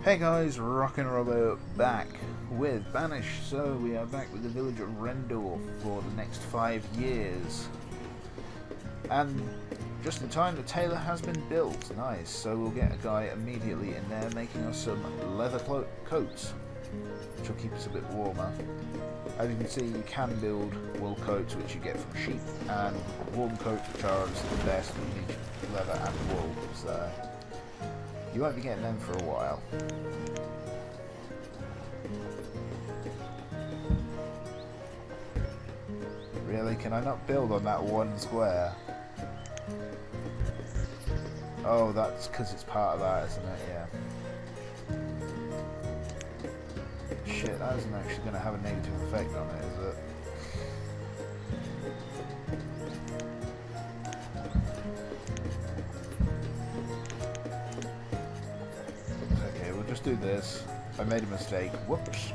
Hey guys, Rockin' Robbo back with Banished. So we are back with the village of Rendor for the next 5 years. And just in time, the tailor has been built. Nice. So we'll get a guy immediately in there making us some leather coats, which will keep us a bit warmer. As you can see, you can build wool coats, which you get from sheep, and warm coats, which are obviously the best. You need leather and wool, so you won't be getting them for a while. Really? Can I not build on that one square? Oh, that's because it's part of that, isn't it? Yeah. Shit, that isn't actually going to have a negative effect on it, is it? Okay, we'll just do this. I made a mistake. Whoops.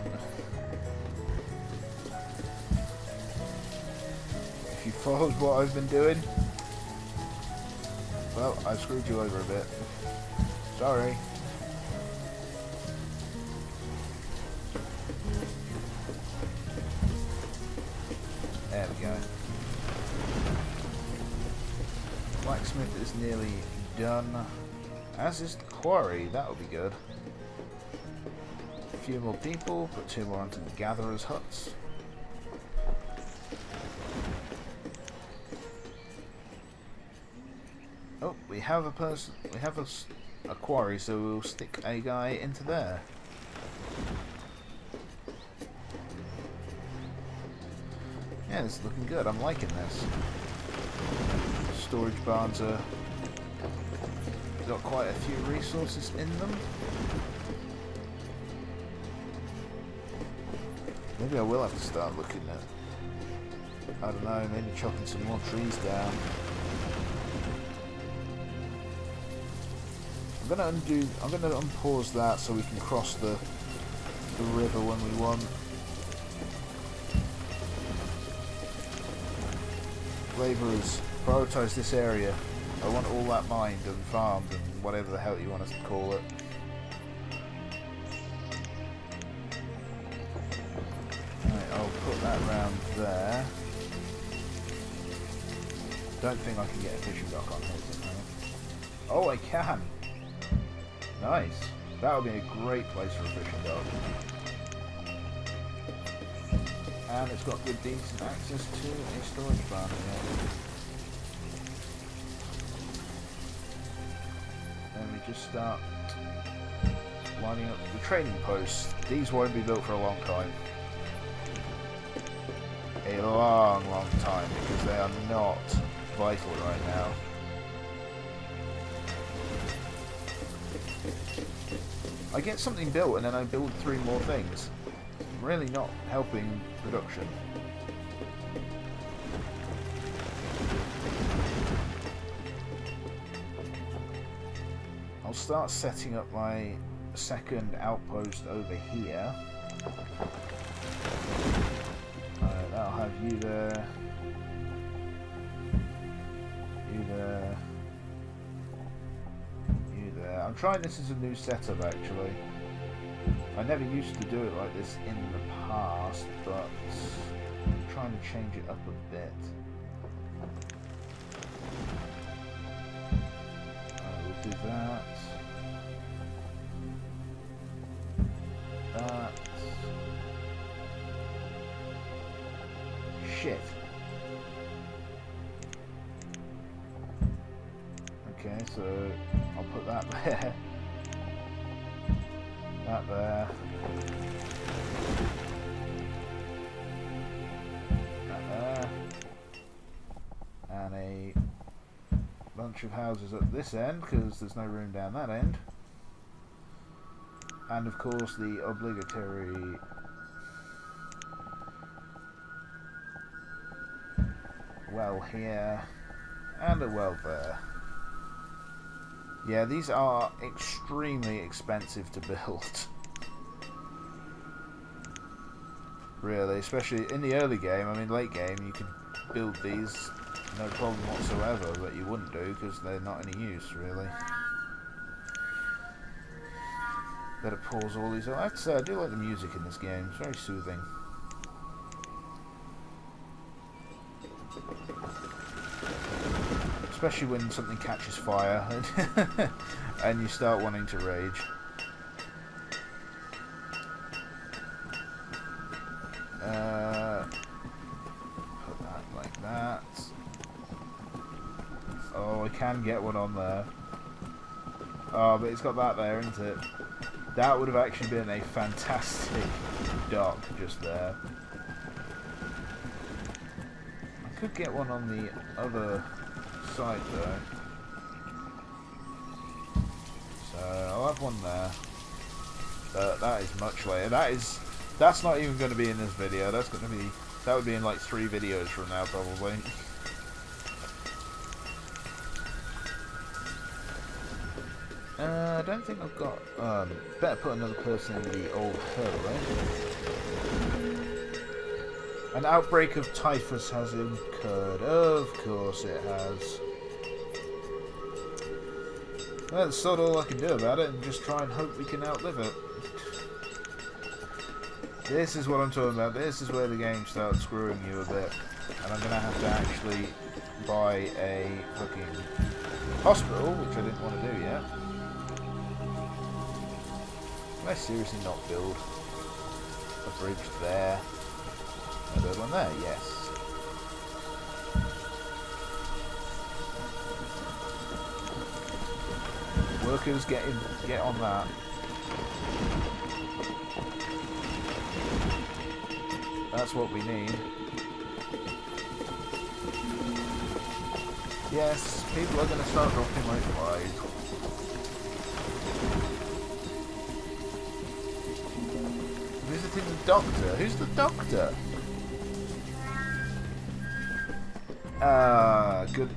If you followed what I've been doing, well, I screwed you over a bit. Sorry. There we go. Blacksmith is nearly done. As is the quarry, that'll be good. A few more people, put 2 more onto the gatherers' huts. Oh, we have a person. We have a quarry, so we'll stick a guy into there. Yeah, this is looking good. I'm liking this. Storage barns are got quite a few resources in them. Maybe I will have to start looking at, I don't know, maybe chopping some more trees down. I'm gonna unpause that so we can cross the river when we want. Labourers, prioritise this area. I want all that mined and farmed and whatever the hell you want us to call it. Right, I'll put that round there. Don't think I can get a fishing dock on here. Oh, I can! Nice. That would be a great place for a fishing dock. And it's got good decent access to a storage barn here. And we just start lining up the trading posts. These won't be built for a long time. A long time, because they are not vital right now. I get something built and then I build 3 more things. Really not helping production. I'll start setting up my second outpost over here. That'll have you there. You there. I'm trying this as a new setup actually. I never used to do it like this in the past, but I'm trying to change it up a bit. We'll do that. That. Shit. Okay, so I'll put that there. That there. That there. And a bunch of houses at this end, because there's no room down that end. And of course the obligatory well here. And a well there. Yeah, these are extremely expensive to build. Really, especially in the early game. I mean, late game, you could build these no problem whatsoever, but you wouldn't do because they're not any use, really. Better pause all these. I have to say, I do like the music in this game. It's very soothing. Especially when something catches fire and you start wanting to rage. Put that like that. Oh, I can get one on there. Oh, but it's got that there, isn't it? That would have actually been a fantastic dock just there. I could get one on the other side though. So I'll have one there. But that is much later. That's not even going to be in this video. That would be in like 3 videos from now probably. I don't think I've got. Better put another person in the old herd, right? An outbreak of typhus has occurred. Of course it has. Well, that's sort of all I can do about it, and just try and hope we can outlive it. This is what I'm talking about. This is where the game starts screwing you a bit, and I'm gonna have to actually buy a fucking hospital, which I didn't want to do yet. Can I seriously not build a bridge there? Can I build one there? Yes. Workers, get on that. That's what we need. Yes, people are going to start dropping like flies. Visiting the doctor? Who's the doctor? Good.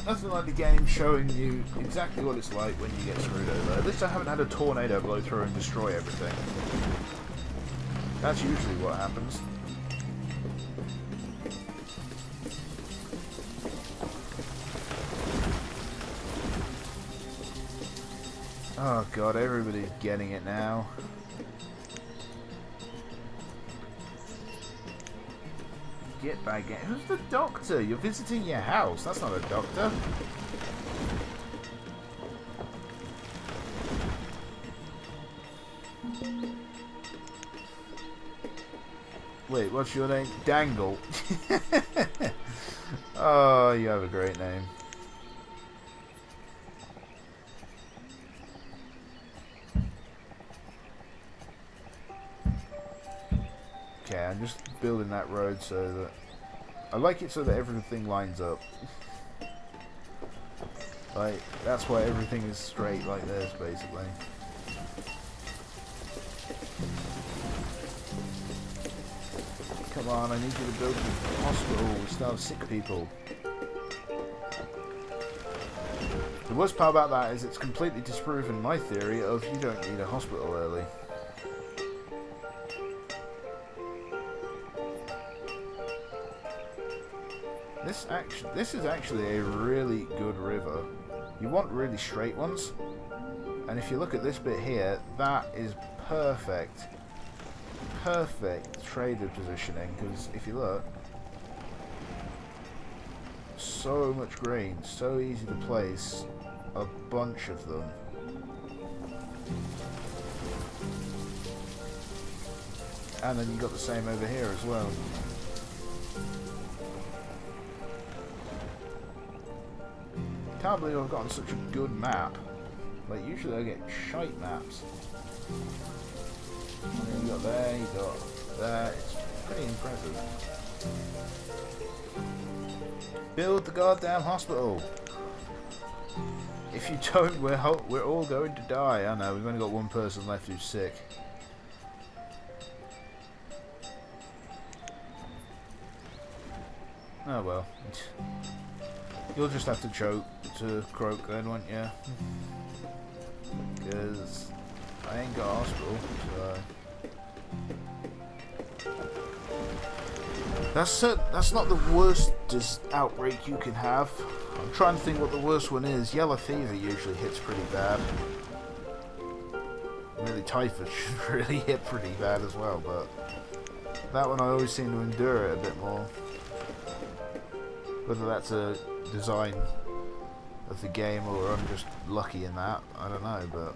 Nothing like the game showing you exactly what it's like when you get screwed over. At least I haven't had a tornado blow through and destroy everything. That's usually what happens. Oh god, everybody's getting it now. Get back in. Who's the doctor? You're visiting your house. That's not a doctor. Wait, what's your name? Dangle. Oh, you have a great name. Okay, I'm just building that road so that... I like it so that everything lines up. Like, that's why everything is straight like this, basically. Come on, I need you to build a hospital. We still have sick people. The worst part about that is it's completely disproven my theory of you don't need a hospital early. This is actually a really good river. You want really straight ones, and if you look at this bit here, that is perfect trader positioning, because if you look, so much grain, so easy to place a bunch of them. And then you got the same over here as well. Can't believe I've gotten such a good map. Like, usually I get shite maps. And then you got there, you got there. It's pretty impressive. Build the goddamn hospital. If you don't, we're all going to die. I know, we've only got one person left who's sick. Oh well. You'll just have to choke to croak then, won't you? Because I ain't got a hospital, so... That's not the worst outbreak you can have. I'm trying to think what the worst one is. Yellow fever usually hits pretty bad. Really typhus should really hit pretty bad as well, but that one I always seem to endure it a bit more. Whether that's a design of the game or I'm just lucky in that, I don't know, but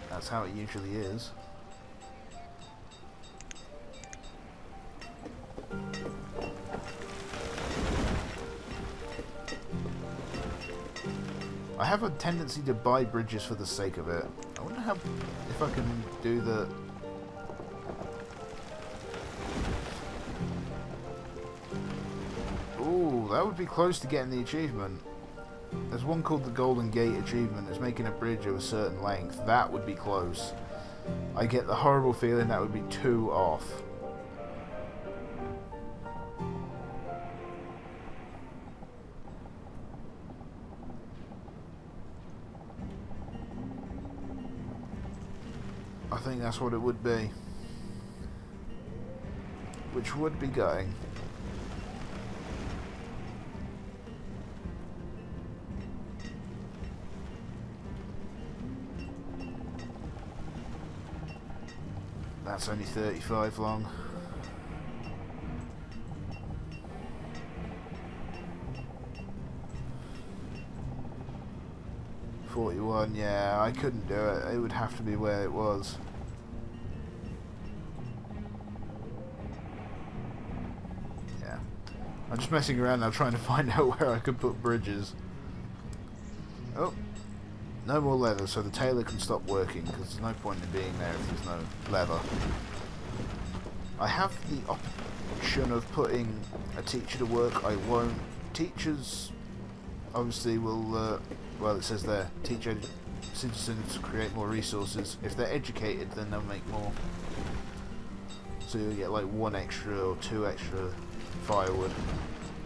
that's how it usually is. I have a tendency to buy bridges for the sake of it. I wonder how, if I can do the... Ooh, that would be close to getting the achievement. There's one called the Golden Gate achievement. It's making a bridge of a certain length. That would be close. I get the horrible feeling that would be 2 off. I think that's what it would be. Which would be going. That's only 35 long. $41, yeah, I couldn't do it. It would have to be where it was. Yeah. I'm just messing around now trying to find out where I could put bridges. Oh. No more leather, so the tailor can stop working, because there's no point in being there if there's no leather. I have the option of putting a teacher to work. I won't. Teachers obviously will, well, it says there, teach citizens to create more resources. If they're educated, then they'll make more. So you'll get like 1 extra or 2 extra firewood.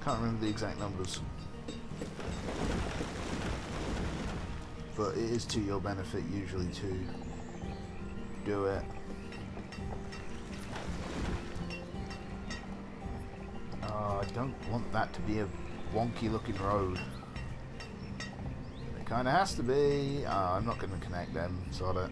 Can't remember the exact numbers. But it is to your benefit usually to do it. I don't want that to be a wonky looking road. It kinda has to be. I'm not going to connect them, sod it.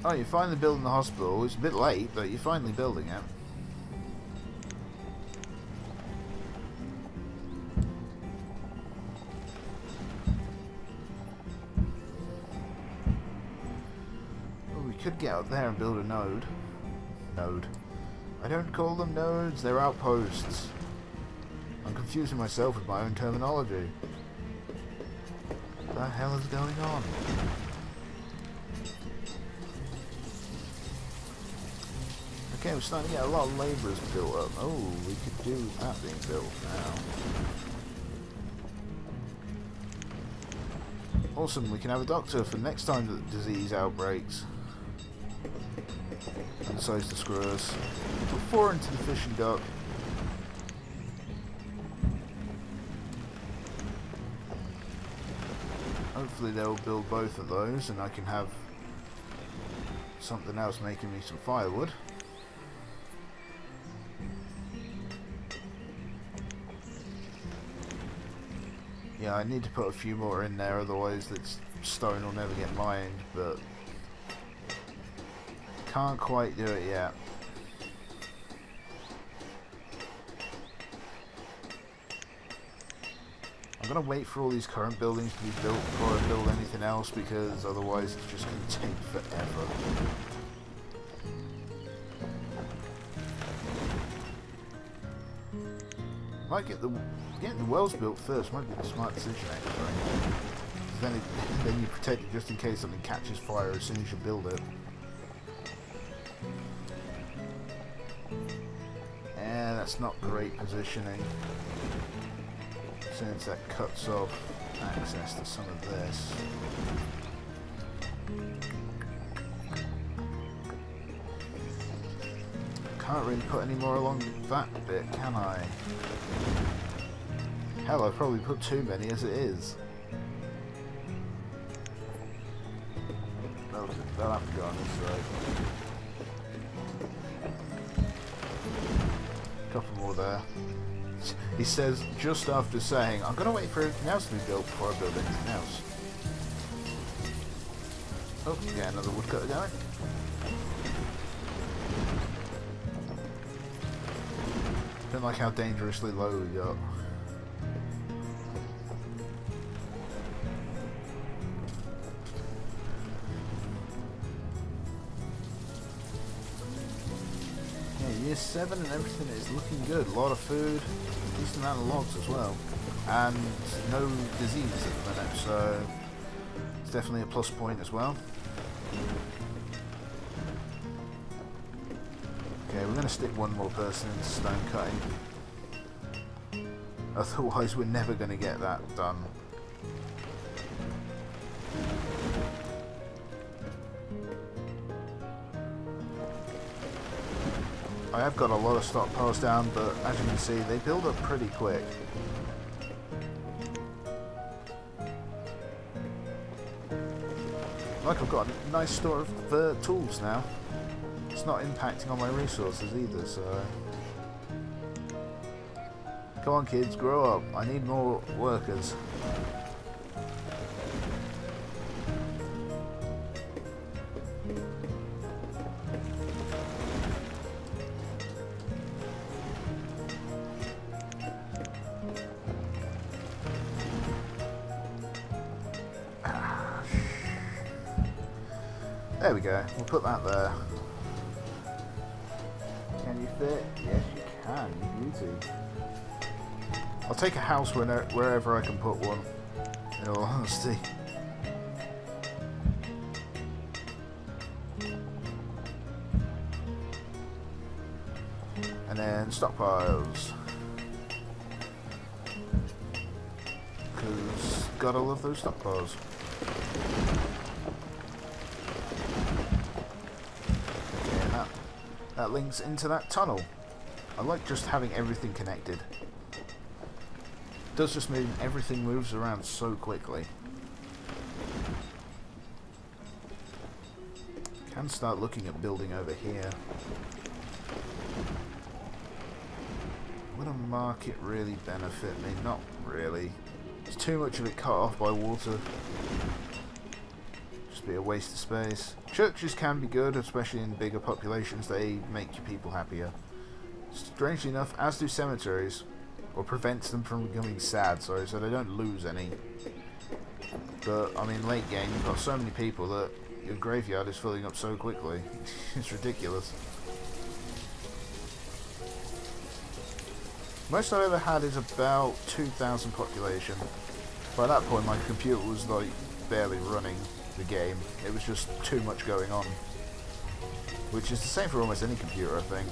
Oh, you're finally building the hospital. It's a bit late, but you're finally building it. Could get up there and build a node. I don't call them nodes, they're outposts. I'm confusing myself with my own terminology. What the hell is going on? Okay, we're starting to get a lot of labourers built up. Oh, we could do that being built now. Awesome, we can have a doctor for next time that the disease outbreaks. And decides to screw us. Put 4 into the fishing dock. Hopefully they'll build both of those and I can have something else making me some firewood. Yeah, I need to put a few more in there, otherwise this stone will never get mined, but can't quite do it yet. I'm gonna wait for all these current buildings to be built before I build anything else, because otherwise it's just gonna take forever. Might get getting the wells built first might be the smart decision actually. Then you protect it just in case something catches fire as soon as you build it. Yeah, that's not great positioning, since that cuts off access to some of this. Can't really put any more along that bit, can I? Hell, I've probably put too many as it is. They'll have to go on this side. Couple more there. He says just after saying, I'm going to wait for everything else to be built before I build anything else. Oh, yeah, another woodcutter going. Don't like how dangerously low we got. Yeah, year 7 and everything is looking good. A lot of food, decent amount of logs as well, and no disease at the minute, so it's definitely a plus point as well. Okay, we're going to stick one more person in stone cutting. Otherwise we're never going to get that done. I have got a lot of stockpiles down, but as you can see, they build up pretty quick. Like, I've got a nice store of tools now. It's not impacting on my resources either, so... Come on kids, grow up. I need more workers. There we go. We'll put that there. Can you fit? Yes, you can. You beauty. I'll take a house wherever I can put one, in all honesty. And then stockpiles. Because gotta love those stockpiles. Okay, that links into that tunnel. I like just having everything connected. It does just mean everything moves around so quickly. Can start looking at building over here. Would a market really benefit me? Not really. It's too much of it cut off by water. Just be a waste of space. Churches can be good, especially in bigger populations. They make your people happier. Strangely enough, as do cemeteries. Or prevents them from becoming sad, sorry, so they don't lose any. But, I mean, late game, you've got so many people that your graveyard is filling up so quickly. It's ridiculous. Most I've ever had is about 2,000 population. By that point, my computer was, like, barely running the game. It was just too much going on. Which is the same for almost any computer, I think.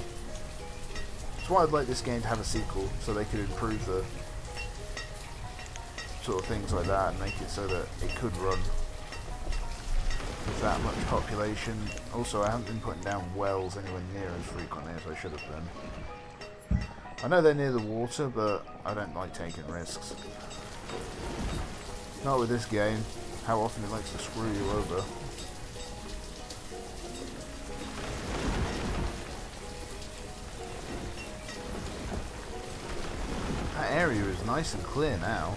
That's why I'd like this game to have a sequel, so they could improve the sort of things like that and make it so that it could run with that much population. Also, I haven't been putting down wells anywhere near as frequently as I should have been. I know they're near the water, but I don't like taking risks. Not with this game. How often it likes to screw you over. That area is nice and clear now.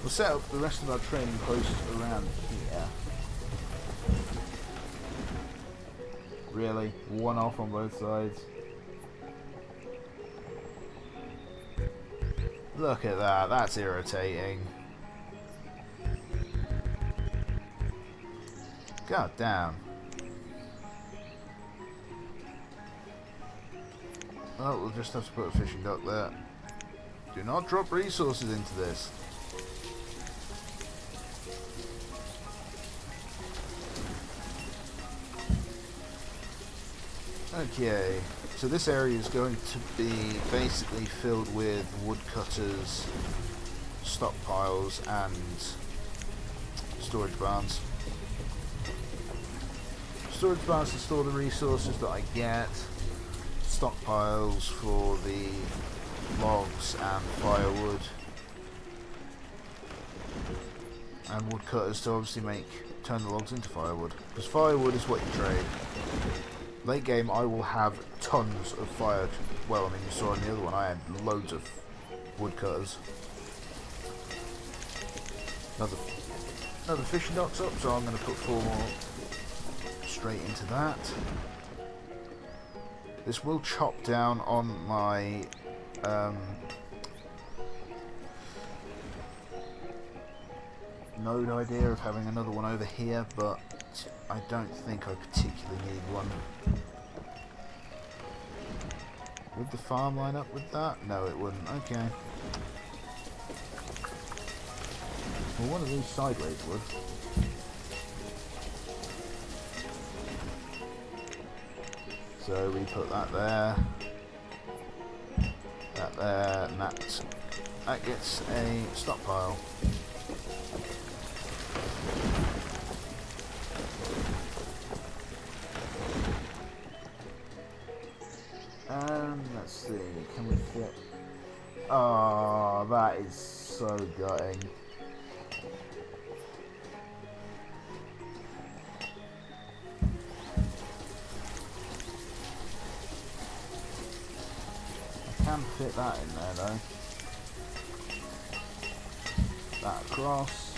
We'll set up the rest of our training posts around here. Really? One off on both sides? Look at that, that's irritating. God damn. Oh, we'll just have to put a fishing dock there. Do not drop resources into this. Okay, so this area is going to be basically filled with woodcutters, stockpiles and storage barns. Storage barns to store the resources that I get, stockpiles for the logs and firewood, and woodcutters to obviously turn the logs into firewood, because firewood is what you trade. Late game, I will have tons of fire. Well, I mean, you saw in the other one, I had loads of woodcutters. Another fishing dock's up, so I'm going to put 4 more straight into that. This will chop down on my node idea of having another one over here, but I don't think I particularly need one. Would the farm line up with that? No, it wouldn't. Okay. Well, one of these sideways would. So we put that there, that there, and that gets a stockpile. Let's see, can we fit? Oh, that is so gutting. I can fit that in there though. That across.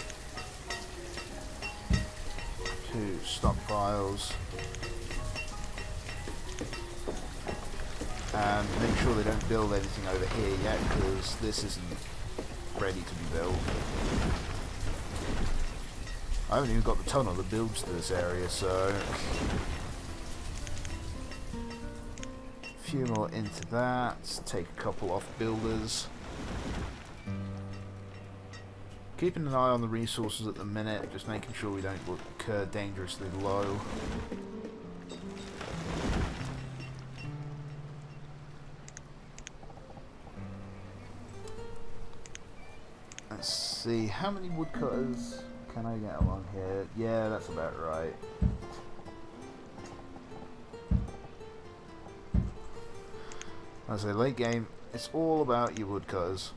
2 stockpiles. And make sure they don't build anything over here yet, because this isn't ready to be built. I haven't even got the tunnel that builds to this area, so a few more into that, take a couple off builders. Keeping an eye on the resources at the minute, just making sure we don't look dangerously low. Let's see, how many woodcutters can I get along here? Yeah, that's about right. As I say, late game, it's all about your woodcutters.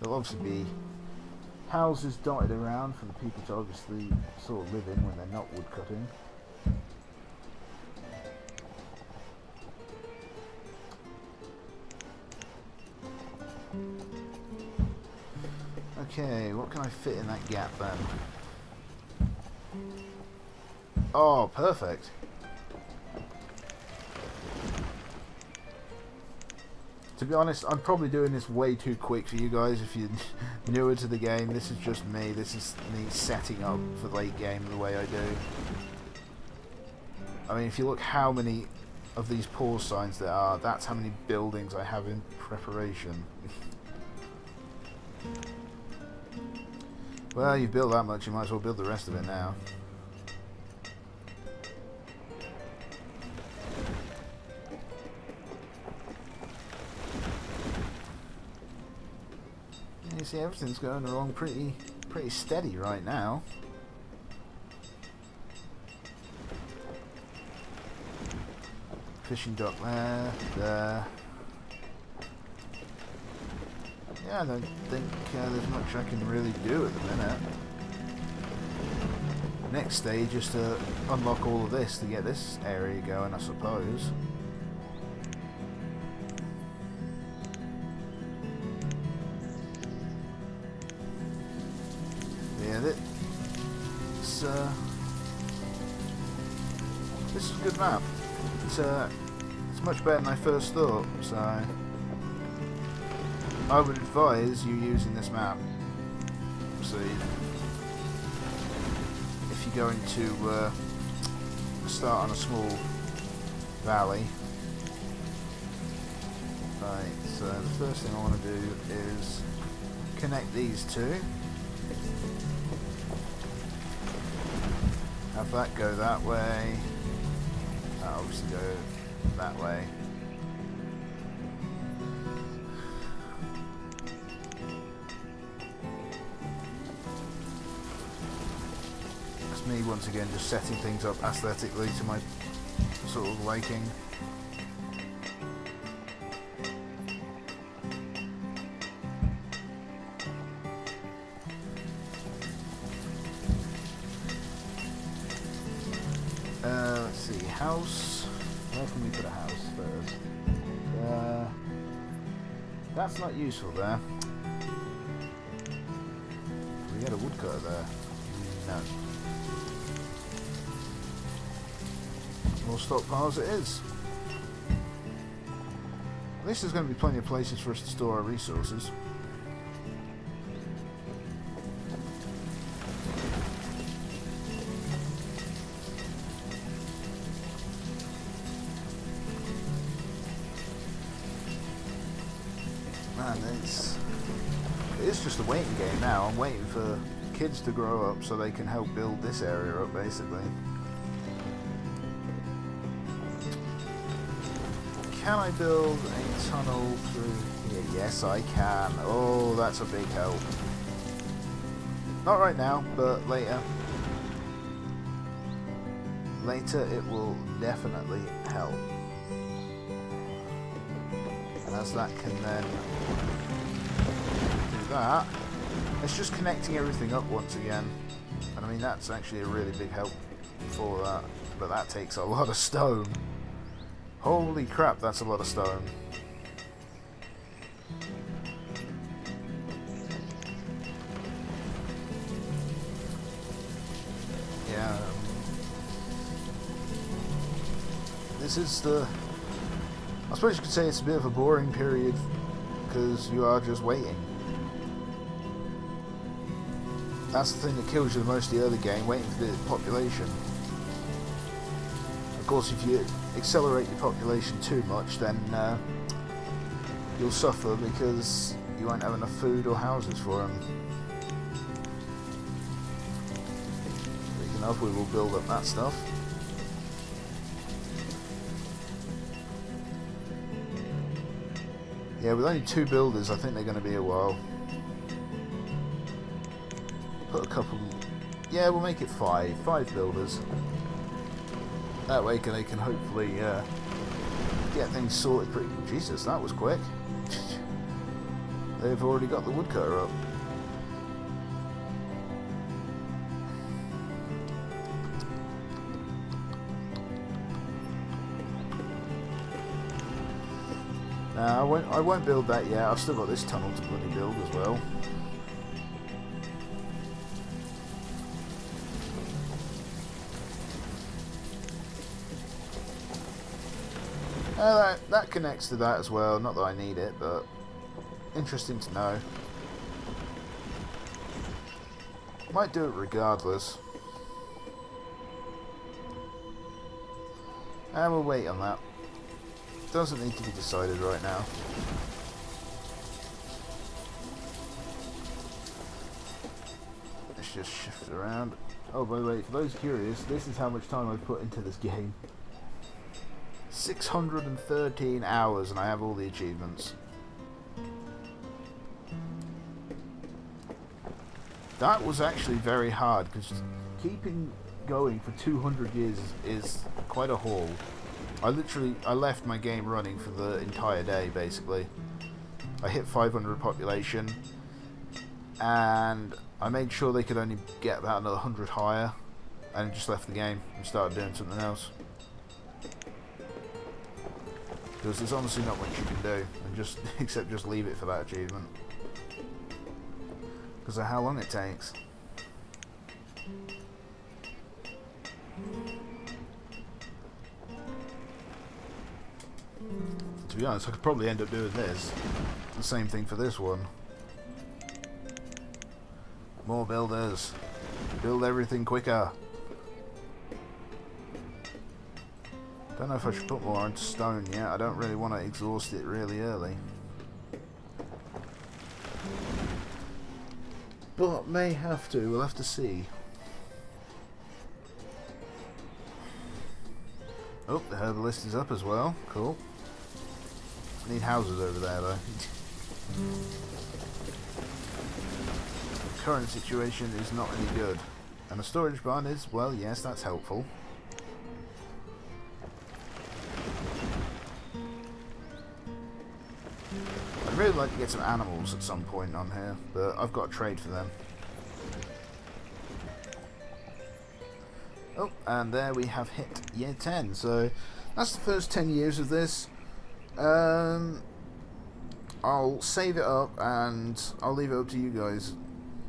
There'll obviously be houses dotted around for the people to obviously sort of live in when they're not woodcutting. Okay, what can I fit in that gap then? Oh, perfect. To be honest, I'm probably doing this way too quick for you guys. If you're newer to the game, this is just me. This is me setting up for late game the way I do. I mean, if you look how many of these pause signs there are, that's how many buildings I have in preparation. Well, you've built that much, you might as well build the rest of it now. You see, everything's going along pretty steady right now. Fishing dock there. Yeah, I don't think there's much I can really do at the minute. Next stage is to unlock all of this to get this area going, I suppose. Yeah, this is a good map. It's much better than I first thought, so I would advise you using this map. So if you're going to start on a small valley, right, so the first thing I want to do is connect these two. Have that go that way. That obviously go that way. That's me once again just setting things up aesthetically to my sort of liking. Let's see, house. Where can we put a house first? That's not useful there. Can we get a woodcutter there? No. More stockpiles it is. At least there's going to be plenty of places for us to store our resources. Man, it's just a waiting game now. I'm waiting for kids to grow up so they can help build this area up, basically. Can I build a tunnel through here? Yes, I can. Oh, that's a big help. Not right now, but later. Later it will definitely help. And as that can then do that, it's just connecting everything up once again. And I mean, that's actually a really big help for that. But that takes a lot of stone. Holy crap, that's a lot of stone. Yeah. This is the... I suppose you could say it's a bit of a boring period because you are just waiting. That's the thing that kills you the most in the early game, waiting for the population. Of course, if you accelerate your population too much, then you'll suffer because you won't have enough food or houses for them. Speaking of, we will build up that stuff. Yeah, with only 2 builders, I think they're going to be a while. Put a couple... Yeah, we'll make it 5. 5 builders. That way they can hopefully get things sorted pretty... Jesus, that was quick. They've already got the woodcutter up. Nah, I won't build that yet. I've still got this tunnel to bloody build as well. That connects to that as well. Not that I need it, but interesting to know. Might do it regardless. And we'll wait on that. Doesn't need to be decided right now. Let's just shift around. Oh, by the way, for those curious, this is how much time I've put into this game. 613 hours, and I have all the achievements. That was actually very hard, because keeping going for 200 years is quite a haul. I left my game running for the entire day, basically. I hit 500 population, and I made sure they could only get about another 100 higher, and just left the game and started doing something else. Because there's honestly not much you can do, and except just leave it for that achievement. Because of how long it takes. To be honest, I could probably end up doing this. The same thing for this one. More builders. Build everything quicker. Don't know if I should put more into stone yet. I don't really want to exhaust it really early. But may have to. We'll have to see. Oh, the herbalist is up as well. Cool. Need houses over there though. The current situation is not any good. And a storage barn is, well, yes, that's helpful. I'd really like to get some animals at some point on here, but I've got to trade for them. Oh, and there we have hit year 10. So that's the first 10 years of this. I'll save it up and I'll leave it up to you guys.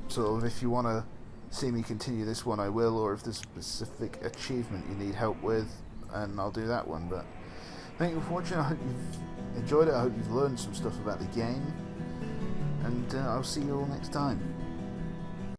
Sort of, if you want to see me continue this one, I will, or if there's a specific achievement you need help with, and I'll do that one. But thank you for watching. I hope you've enjoyed it. I hope you've learned some stuff about the game, and I'll see you all next time.